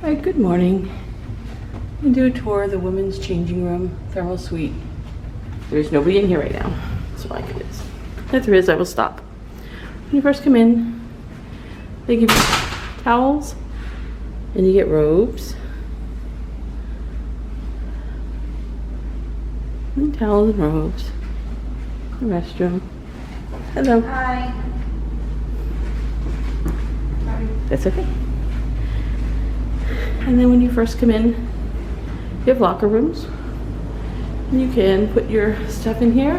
Alright, good morning. I'm going to do a tour of the women's changing room thermal suite. There's nobody in here right now, so like it is. If there is, I will stop. When you first come in, they give you towels, and you get robes. And towels and robes. The restroom. Hello. Hi. Sorry. That's okay. And then when you first come in, you have locker rooms. You can put your stuff in here.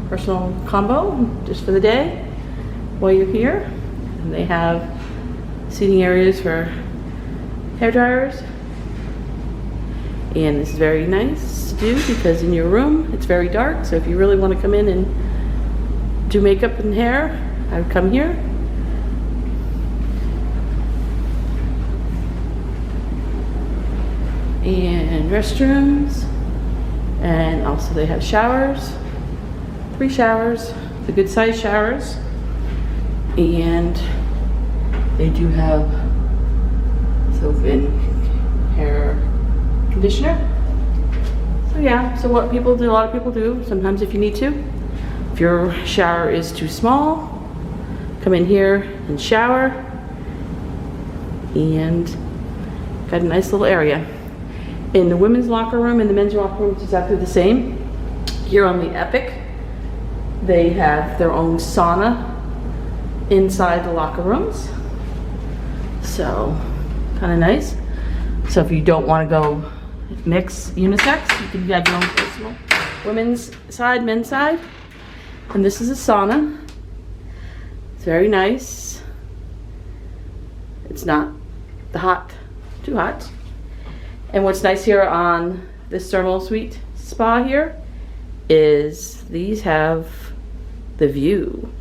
Personal combo, just for the day, while you're here. And they have seating areas for hair dryers. And this is very nice to do because in your room, it's very dark. So if you really want to come in and do makeup and hair, I would come here. And restrooms, and also they have showers, 3 showers, the good size showers, and they do have soap and hair conditioner. So yeah, so what people do, a lot of people do, sometimes if you need to, if your shower is too small, come in here and shower, and got a nice little area. In the women's locker room and the men's locker room, it's exactly the same. Here on the Epic, they have their own sauna inside the locker rooms. So, kind of nice. So if you don't want to go mix unisex, you can have your own personal women's side, men's side. And this is a sauna. It's very nice. It's not too hot. And what's nice here on this thermal suite spa here is these have the view.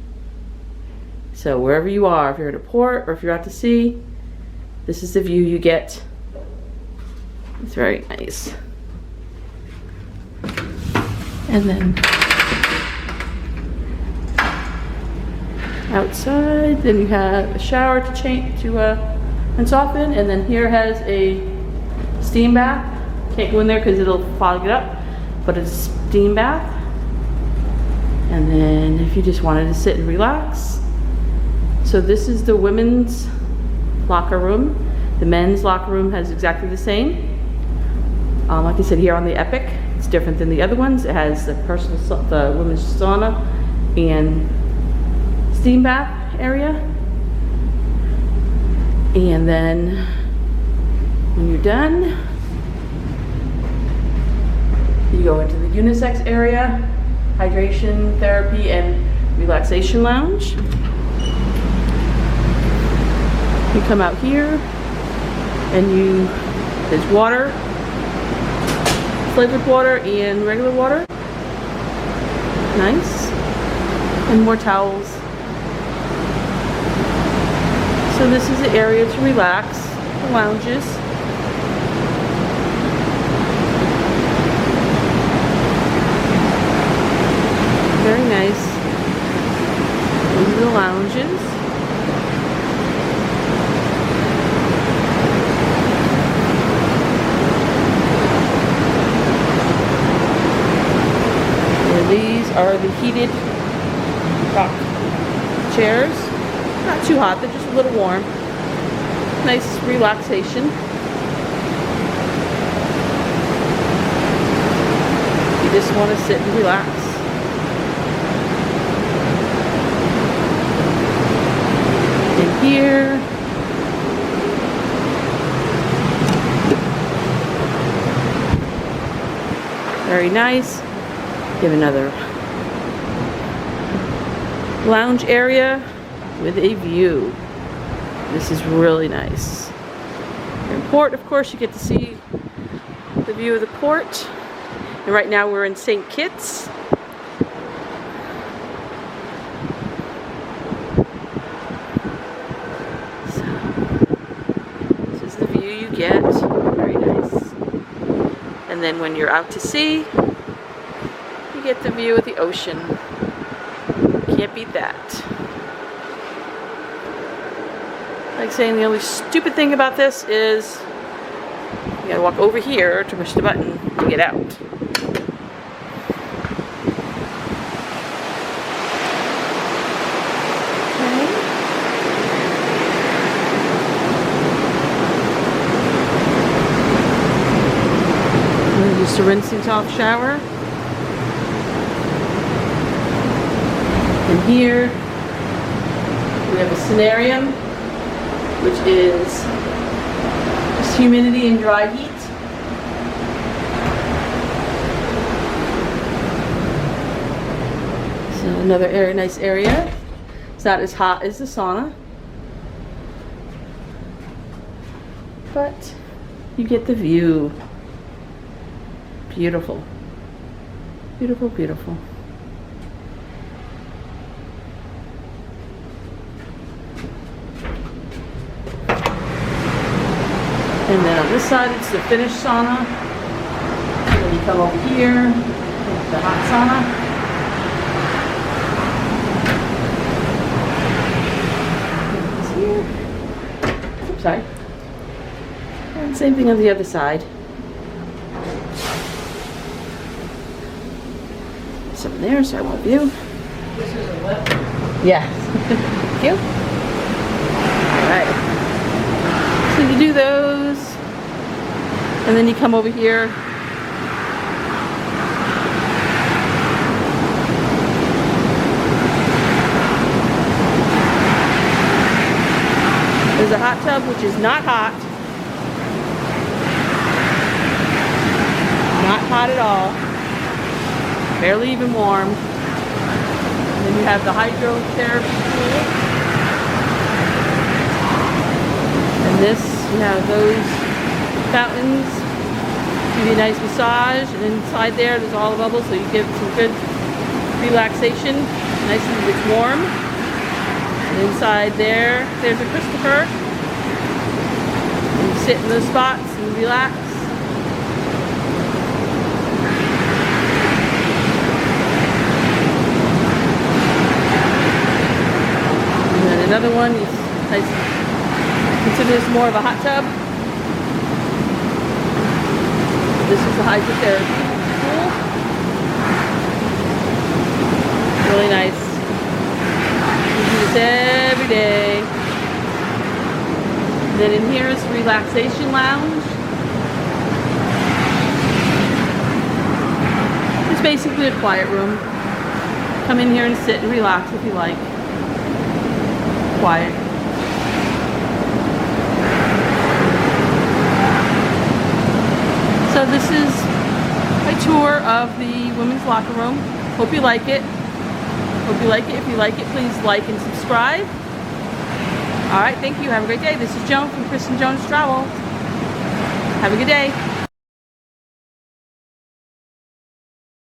So wherever you are, if you're at a port or if you're out to sea, this is the view you get. It's very nice. And then outside, then you have a shower to change and soften, and then here has a steam bath. Can't go in there because it'll fog it up, but it's a steam bath. And then if you just wanted to sit and relax. So this is the women's locker room. The men's locker room has exactly the same. Like I said, here on the Epic, it's different than the other ones. It has the women's sauna and steam bath area. And then when you're done, you go into the unisex area, hydration, therapy, and relaxation lounge. You come out here, and there's water, flavored water and regular water. Nice. And more towels. So this is the area to relax, the lounges. Very nice. These are the lounges. And these are the heated rock chairs. Not too hot, they're just a little warm. Nice relaxation. You just want to sit and relax. In here, very nice. Give another lounge area with a view. This is really nice. In port, of course, you get to see the view of the port. And right now we're in St. Kitts. Get very nice. And then when you're out to sea, you get the view of the ocean. Can't beat that. Like saying the only stupid thing about this is you gotta walk over here to push the button to get out. Just a rinsing off shower. And here we have a scenarium, which is just humidity and dry heat. So another nice area. It's not as hot as the sauna, but you get the view. Beautiful. Beautiful, beautiful. And then on this side, it's the finished sauna. And then you come over here, the hot sauna. Here. Oops, sorry. And same thing on the other side. Some there, so I won't view. This is a left. Yes. Thank you. Alright. So you do those, and then you come over here. There's a hot tub, which is not hot. Not hot at all. Barely even warm. And then you have the hydrotherapy pool. And this, you have those fountains. Give you a nice massage. And inside there, there's all the bubbles, so you get some good relaxation. Nice and it's warm. And inside there, there's a Christopher. And you sit in those spots and relax. Another one, I consider this more of a hot tub. This is the hydrotherapy pool. Really nice. You do this every day. And then in here is the Relaxation Lounge. It's basically a quiet room. Come in here and sit and relax if you like. Quiet. So this is a tour of the women's locker room. Hope you like it. Hope you like it. If you like it, please like and subscribe. Alright, thank you. Have a great day. This is Joan from Chris and Joan's Travel. Have a good day.